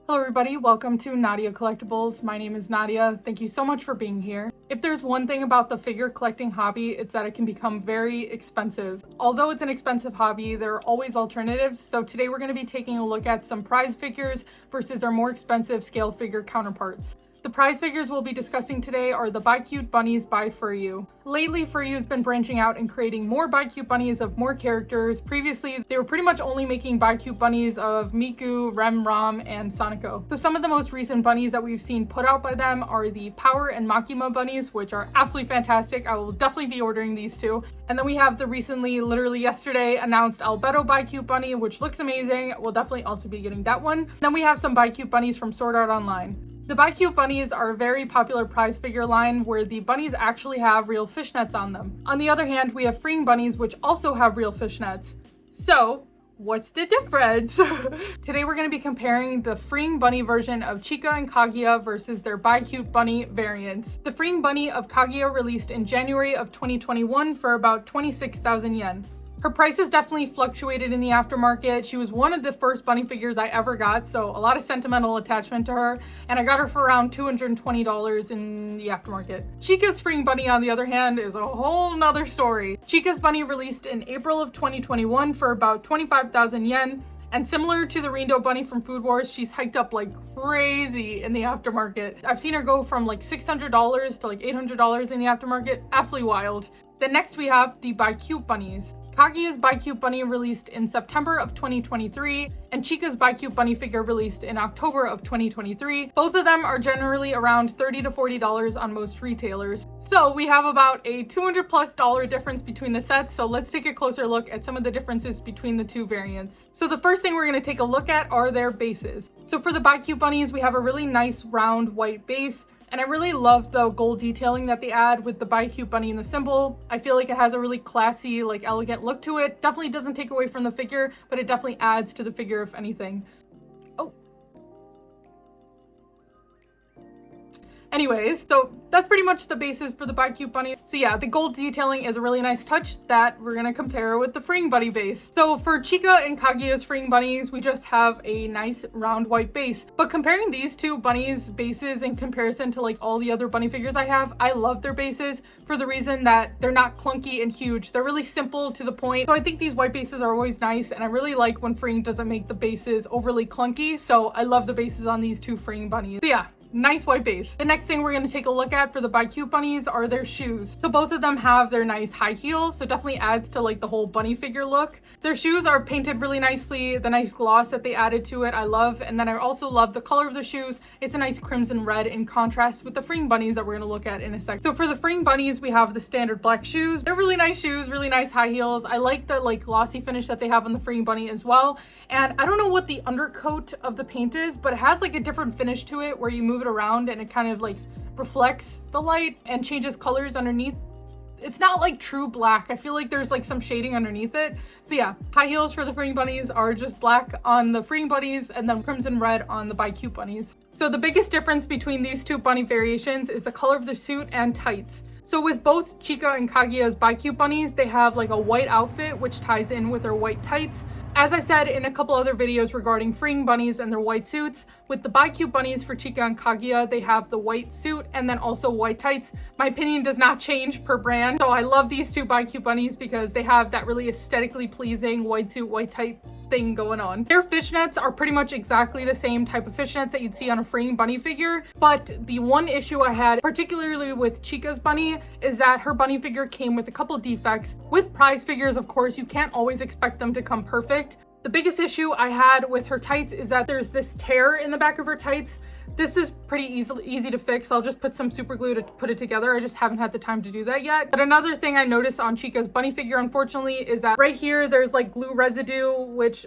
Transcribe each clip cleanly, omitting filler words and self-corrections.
Hello everybody, welcome to Nadya Collectibles. My name is Nadya. Thank you so much for being here. If there's one thing about the figure collecting hobby, it's that it can become very expensive. Although it's an expensive hobby, there are always alternatives. So today we're going to be taking a look at some prize figures versus our more expensive scale figure counterparts. The prize figures we'll be discussing today are the BiCute Bunnies by For You. Lately, For You has been branching out and creating more BiCute Bunnies of more characters. Previously, they were pretty much only making BiCute Bunnies of Miku, Rem Ram, and Sonoko. So some of the most recent bunnies that we've seen put out by them are the Power and Makima bunnies, which are absolutely fantastic. I will definitely be ordering these two. And then we have the recently, literally yesterday, announced Albedo BiCute Bunny, which looks amazing. We'll definitely also be getting that one. Then we have some BiCute Bunnies from Sword Art Online. The BiCute Bunnies are a very popular prize figure line where the bunnies actually have real fishnets on them. On the other hand, we have freeing bunnies which also have real fishnets. So, what's the difference? Today we're going to be comparing the freeing bunny version of Chika and Kaguya versus their BiCute Bunny variants. The freeing bunny of Kaguya released in January of 2021 for about 26,000 yen. Her price has definitely fluctuated in the aftermarket. She was one of the first bunny figures I ever got, so a lot of sentimental attachment to her, and I got her for around $220 in the aftermarket. Chika's freeing bunny, on the other hand, is a whole nother story. Chika's bunny released in April of 2021 for about 25,000 yen, and similar to the Rindo bunny from Food Wars, she's hiked up like crazy in the aftermarket. I've seen her go from like $600 to like $800 in the aftermarket. Absolutely wild. Then next we have the BiCute Bunnies. Kaguya's BiCute Bunny released in September of 2023, and Chika's BiCute Bunny figure released in October of 2023. Both of them are generally around $30 to $40 on most retailers. So we have about a $200+ difference between the sets, so let's take a closer look at some of the differences between the two variants. So the first thing we're going to take a look at are their bases. So for the BiCute Bunnies, we have a really nice round white base. And I really love the gold detailing that they add with the BiCute Bunny in the symbol. I feel like it has a really classy, like elegant look to it. Definitely doesn't take away from the figure, but it definitely adds to the figure if anything. Oh. Anyways, so that's pretty much the basis for the BiCute Bunny. So yeah, the gold detailing is a really nice touch that we're gonna compare with the freeing bunny base. So for Chika and Kaguya's freeing bunnies, we just have a nice round white base. But comparing these two bunnies' bases in comparison to like all the other bunny figures I have, I love their bases for the reason that they're not clunky and huge. They're really simple to the point. So I think these white bases are always nice, and I really like when freeing doesn't make the bases overly clunky. So I love the bases on these two freeing bunnies. So yeah. Nice white base. The next thing we're going to take a look at for the BiCute Bunnies are their shoes. So both of them have their nice high heels, so definitely adds to like the whole bunny figure look. Their shoes are painted really nicely. The nice gloss that they added to it, I love. And then I also love the color of the shoes. It's a nice crimson red in contrast with the freeing bunnies that we're going to look at in a sec. So for the freeing bunnies, we have the standard black shoes. They're really nice shoes, really nice high heels. I like the like glossy finish that they have on the freeing bunny as well. And I don't know what the undercoat of the paint is, but it has like a different finish to it where you move it around and it kind of like reflects the light and changes colors underneath. It's not like true black. I feel like there's like some shading underneath it. So yeah, high heels for the freeing bunnies are just black on the freeing bunnies and then crimson red on the BiCute Bunnies. So the biggest difference between these two bunny variations is the color of the suit and tights. So with both Chika and Kaguya's BiCute Bunnies, they have like a white outfit which ties in with their white tights. As I said in a couple other videos regarding freeing bunnies and their white suits, with the BiCute Bunnies for Chika and Kaguya, they have the white suit and then also white tights. My opinion does not change per brand. So I love these two BiCute Bunnies because they have that really aesthetically pleasing white suit, white tight thing going on. Their fishnets are pretty much exactly the same type of fishnets that you'd see on a freeing bunny figure, but the one issue I had, particularly with Chika's bunny, is that her bunny figure came with a couple defects. With prize figures, of course, you can't always expect them to come perfect. The biggest issue I had with her tights is that there's this tear in the back of her tights. This is pretty easy to fix. I'll just put some super glue to put it together. I just haven't had the time to do that yet. But another thing I noticed on Chika's bunny figure, unfortunately, is that right here, there's like glue residue, which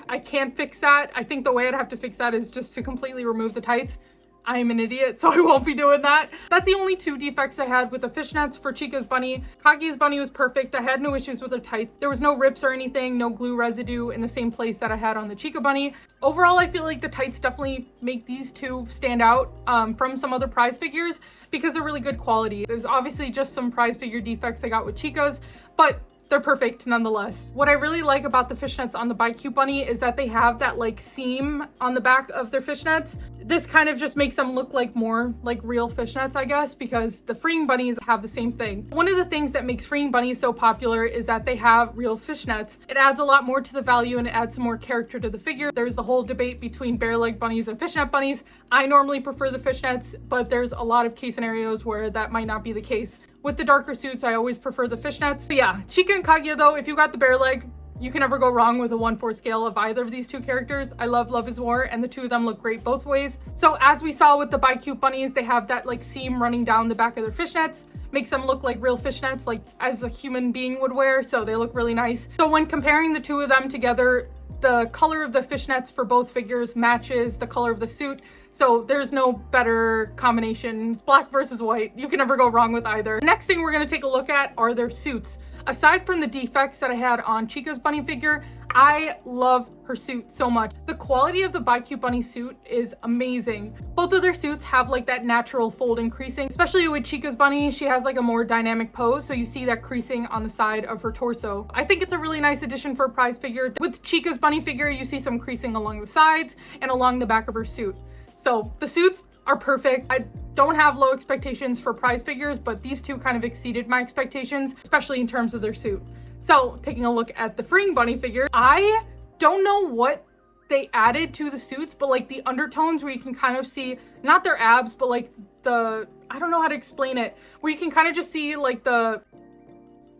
I can't fix that. I think the way I'd have to fix that is just to completely remove the tights. I am an idiot, so I won't be doing that. That's the only two defects I had with the fishnets for Chika's bunny. Kaguya's bunny was perfect. I had no issues with her tights. There was no rips or anything, no glue residue in the same place that I had on the Chika bunny. Overall, I feel like the tights definitely make these two stand out from some other prize figures because they're really good quality. There's obviously just some prize figure defects I got with Chika's, but they're perfect nonetheless. What I really like about the fishnets on the BiCute Bunny is that they have that like seam on the back of their fishnets. This kind of just makes them look like more like real fishnets, I guess, because the freeing bunnies have the same thing. One of the things that makes freeing bunnies so popular is that they have real fishnets. It adds a lot more to the value and it adds some more character to the figure. There's a whole debate between bare leg bunnies and fishnet bunnies. I normally prefer the fishnets, but there's a lot of case scenarios where that might not be the case. With the darker suits, I always prefer the fishnets. But yeah, Chika and Kaguya though, if you got the bare leg, you can never go wrong with a 1/4 scale of either of these two characters. I love Love is War, and the two of them look great both ways. So as we saw with the BiCute bunnies, they have that like seam running down the back of their fishnets. Makes them look like real fishnets, like as a human being would wear, so they look really nice. So when comparing the two of them together, the color of the fishnets for both figures matches the color of the suit. So there's no better combination. It's black versus white. You can never go wrong with either. Next thing we're gonna take a look at are their suits. Aside from the defects that I had on Chika's bunny figure, I love her suit so much. The quality of the BiCute bunny suit is amazing. Both of their suits have like that natural fold and creasing, especially with Chika's bunny. She has like a more dynamic pose, so you see that creasing on the side of her torso. I think it's a really nice addition for a prize figure. With Chika's bunny figure, you see some creasing along the sides and along the back of her suit. So the suits are perfect. I don't have low expectations for prize figures, but these two kind of exceeded my expectations, especially in terms of their suit. So taking a look at the freeing bunny figure, I don't know what they added to the suits, but like the undertones where you can kind of see, not their abs, but like the, I don't know how to explain it, where you can kind of just see like the,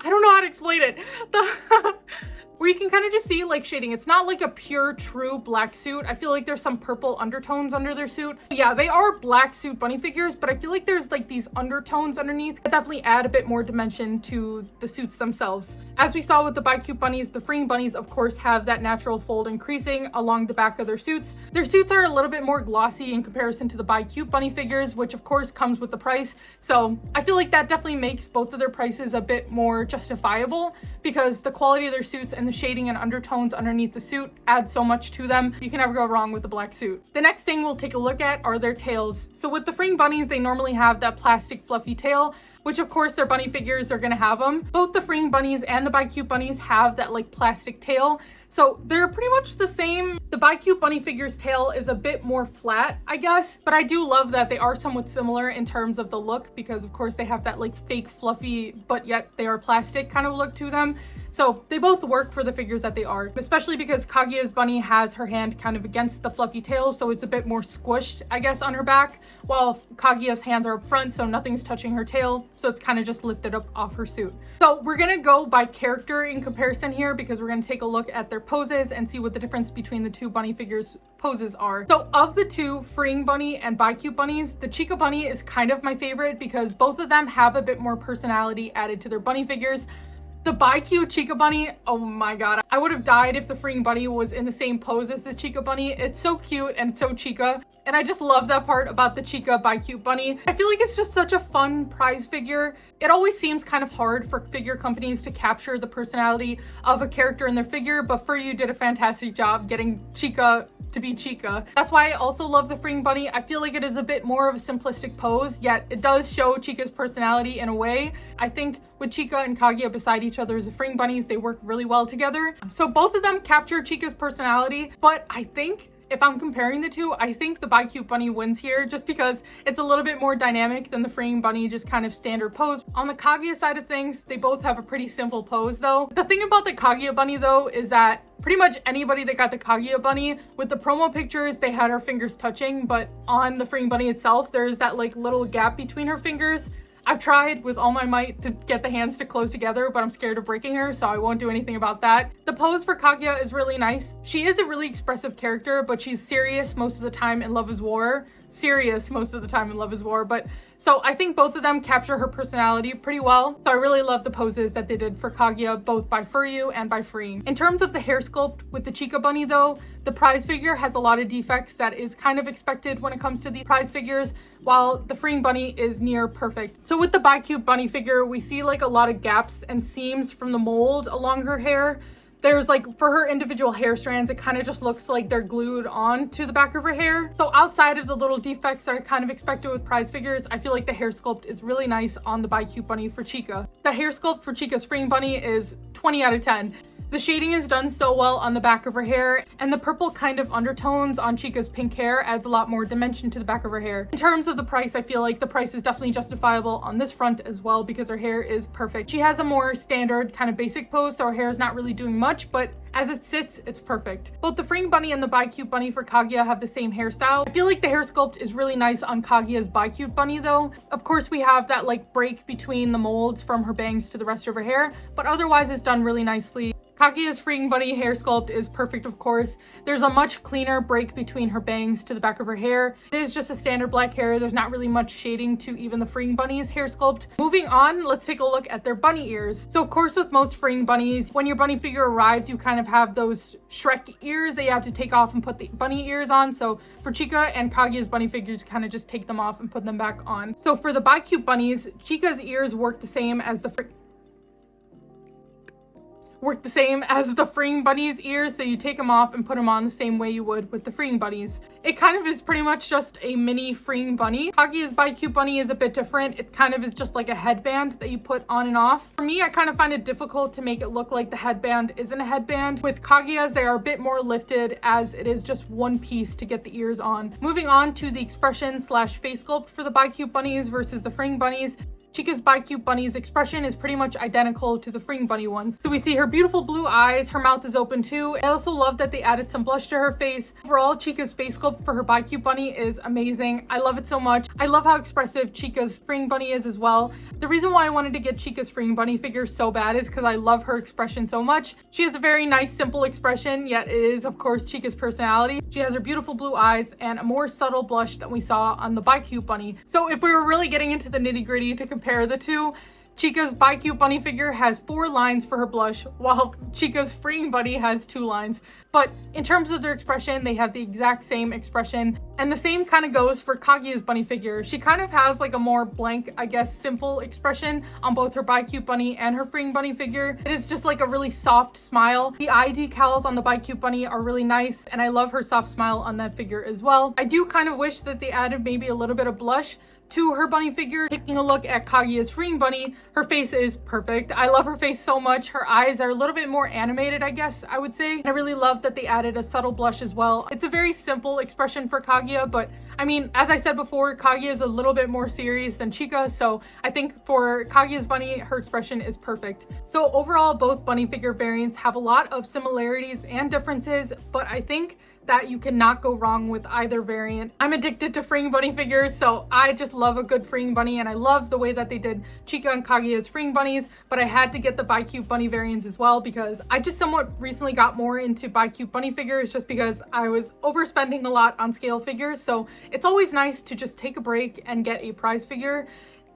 I don't know how to explain it. Where you can kind of just see like shading. It's not like a pure true black suit. I feel like there's some purple undertones under their suit. Yeah, they are black suit bunny figures, but I feel like there's like these undertones underneath that definitely add a bit more dimension to the suits themselves. As we saw with the BiCute bunnies, the freeing bunnies of course have that natural fold and creasing along the back of their suits. Their suits are a little bit more glossy in comparison to the BiCute bunny figures, which of course comes with the price. So I feel like that definitely makes both of their prices a bit more justifiable, because the quality of their suits and the shading and undertones underneath the suit add so much to them. You can never go wrong with the black suit. The next thing we'll take a look at are their tails. So with the freeing bunnies, they normally have that plastic fluffy tail, which of course their bunny figures are gonna have them. Both the freeing bunnies and the BiCute bunnies have that like plastic tail. So they're pretty much the same. The BiCute bunny figure's tail is a bit more flat, I guess, but I do love that they are somewhat similar in terms of the look, because of course they have that like fake fluffy, but yet they are plastic kind of look to them. So they both work for the figures that they are, especially because Kaguya's bunny has her hand kind of against the fluffy tail, so it's a bit more squished, I guess, on her back, while Kaguya's hands are up front, so nothing's touching her tail, so it's kind of just lifted up off her suit. So we're gonna go by character in comparison here, because we're gonna take a look at their poses and see what the difference between the two bunny figures poses are. So of the two freeing bunny and BiCute bunnies, the Chika bunny is kind of my favorite because both of them have a bit more personality added to their bunny figures. The BiCute Chika bunny, oh my god, I would have died if the freeing bunny was in the same pose as the Chika bunny. It's so cute and so Chika, and I just love that part about the Chika BiCute bunny. I feel like it's just such a fun prize figure. It always seems kind of hard for figure companies to capture the personality of a character in their figure, but Furyu did a fantastic job getting Chika to be Chika. That's why I also love the freeing bunny. I feel like it is a bit more of a simplistic pose, yet it does show Chika's personality in a way. I think with Chika and Kaguya beside each other as the freeing bunnies, they work really well together. So both of them capture Chika's personality, but I think if I'm comparing the two, I think the BiCute bunny wins here just because it's a little bit more dynamic than the freeing bunny, just kind of standard pose. On the Kaguya side of things, they both have a pretty simple pose though. The thing about the Kaguya bunny though is that pretty much anybody that got the Kaguya bunny, with the promo pictures, they had her fingers touching, but on the freeing bunny itself, there's that like little gap between her fingers. I've tried with all my might to get the hands to close together, but I'm scared of breaking her, so I won't do anything about that. The pose for Kaguya is really nice. She is a really expressive character, but she's serious most of the time in Love is War. But so I think both of them capture her personality pretty well. So I really love the poses that they did for Kaguya, both by Furyu and by freeing. In terms of the hair sculpt with the Chika bunny though, the prize figure has a lot of defects that is kind of expected when it comes to the prize figures, while the freeing bunny is near perfect. So with the BiCute bunny figure, we see like a lot of gaps and seams from the mold along her hair. There's like, for her individual hair strands, it kind of just looks like they're glued on to the back of her hair. So outside of the little defects that are kind of expected with prize figures, I feel like the hair sculpt is really nice on the BiCute bunny for Chika. The hair sculpt for Chika's freeing bunny is 20 out of 10. The shading is done so well on the back of her hair, and the purple kind of undertones on Chika's pink hair adds a lot more dimension to the back of her hair. In terms of the price, I feel like the price is definitely justifiable on this front as well because her hair is perfect. She has a more standard kind of basic pose, so her hair is not really doing much, but as it sits, it's perfect. Both the Fring Bunny and the BiCute Bunny for Kaguya have the same hairstyle. I feel like the hair sculpt is really nice on Kaguya's BiCute Bunny though. Of course, we have that like break between the molds from her bangs to the rest of her hair, but otherwise it's done really nicely. Kaguya's Fring Bunny hair sculpt is perfect, of course. There's a much cleaner break between her bangs to the back of her hair. It is just a standard black hair. There's not really much shading to even the Fring Bunny's hair sculpt. Moving on, let's take a look at their bunny ears. So of course, with most Fring Bunnies, when your bunny figure arrives, you kind of have those Shrek ears that you have to take off and put the bunny ears on. So for Chika and Kaguya's bunny figures, you kind of just take them off and put them back on. So for the BiCute Bunnies, Chika's ears work the same as the Fring Bunny's ears, so you take them off and put them on the same way you would with the Fring Bunnies. It kind of is pretty much just a mini Fring Bunny. Kaguya's BiCute Bunny is a bit different. It kind of is just like a headband that you put on and off. For me, I kind of find it difficult to make it look like the headband isn't a headband. With Kaguya's, they are a bit more lifted as it is just one piece to get the ears on. Moving on to the expression slash face sculpt for the BiCute Bunnies versus the Fring Bunnies. Chika's BiCute Bunny's expression is pretty much identical to the Fring Bunny ones. So we see her beautiful blue eyes, her mouth is open too. I also love that they added some blush to her face. Overall, Chika's face sculpt for her BiCute Bunny is amazing. I love it so much. I love how expressive Chika's Fring Bunny is as well. The reason why I wanted to get Chika's Fring Bunny figure so bad is because I love her expression so much. She has a very nice, simple expression, yet it is, of course, Chika's personality. She has her beautiful blue eyes and a more subtle blush than we saw on the BiCute Bunny. So if we were really getting into the nitty-gritty to compare the two, Chika's BiCute Bunny figure has 4 lines for her blush, while Chika's Fring Bunny has 2 lines. But in terms of their expression, they have the exact same expression. And the same kind of goes for Kaguya's bunny figure. She kind of has like a more blank, I guess, simple expression on both her BiCute Bunny and her Fring Bunny figure. It is just like a really soft smile. The eye decals on the BiCute Bunny are really nice, and I love her soft smile on that figure as well. I do kind of wish that they added maybe a little bit of blush to her bunny figure. Taking a look at Kaguya's Fring Bunny, her face is perfect. I love her face so much. Her eyes are a little bit more animated, I guess I would say. I really love that they added a subtle blush as well. It's a very simple expression for Kaguya, but I mean, as I said before, Kaguya is a little bit more serious than Chika, so I think for Kaguya's bunny, her expression is perfect. So overall, both bunny figure variants have a lot of similarities and differences, but I think that you cannot go wrong with either variant. I'm addicted to Fring Bunny figures, so I just love a good Fring Bunny, and I love the way that they did Chika and Kaguya's Fring Bunnies, but I had to get the BiCute Bunny variants as well because I just somewhat recently got more into BiCute Bunny figures just because I was overspending a lot on scale figures, so it's always nice to just take a break and get a prize figure.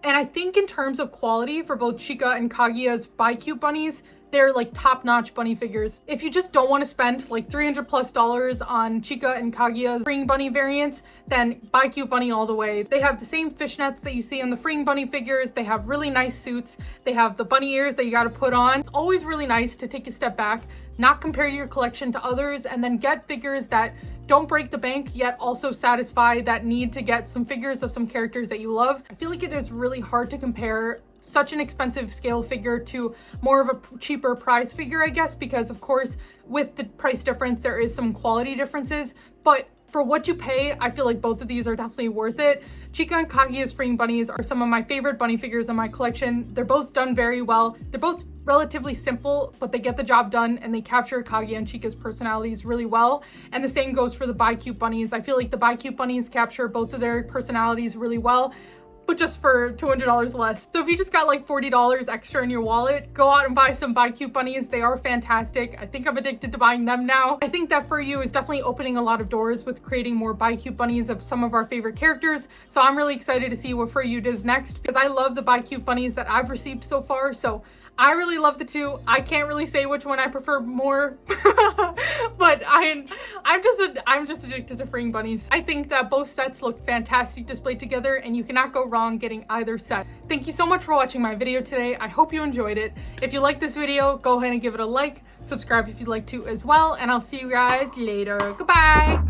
And I think in terms of quality for both Chika and Kaguya's BiCute Bunnies, they're like top-notch bunny figures. If you just don't want to spend like $300+ on Chika and Kaguya's Fring Bunny variants, then BiCute Bunny all the way. They have the same fishnets that you see in the Fring Bunny figures. They have really nice suits. They have the bunny ears that you got to put on. It's always really nice to take a step back, not compare your collection to others, and then get figures that don't break the bank yet also satisfy that need to get some figures of some characters that you love. I feel like it is really hard to compare such an expensive scale figure to more of a cheaper prize figure, I guess, because of course with the price difference there is some quality differences, but for what you pay, I feel like both of these are definitely worth it. Chika and Kaguya's Fring Bunnies are some of my favorite bunny figures in my collection. They're both done very well. They're both relatively simple, but they get the job done and they capture Kaguya and Chika's personalities really well. And the same goes for the BiCute Bunnies. I feel like the BiCute Bunnies capture both of their personalities really well, but just for $200 less. So if you just got like $40 extra in your wallet, go out and buy some BiCute Bunnies. They are fantastic. I think I'm addicted to buying them now. I think that For You is definitely opening a lot of doors with creating more BiCute Bunnies of some of our favorite characters. So I'm really excited to see what For You does next because I love the BiCute Bunnies that I've received so far. So I really love the two. I can't really say which one I prefer more, but I'm just addicted to Fring Bunnies. I think that both sets look fantastic displayed together and you cannot go wrong getting either set. Thank you so much for watching my video today. I hope you enjoyed it. If you like this video, go ahead and give it a like, subscribe if you'd like to as well, and I'll see you guys later. Goodbye.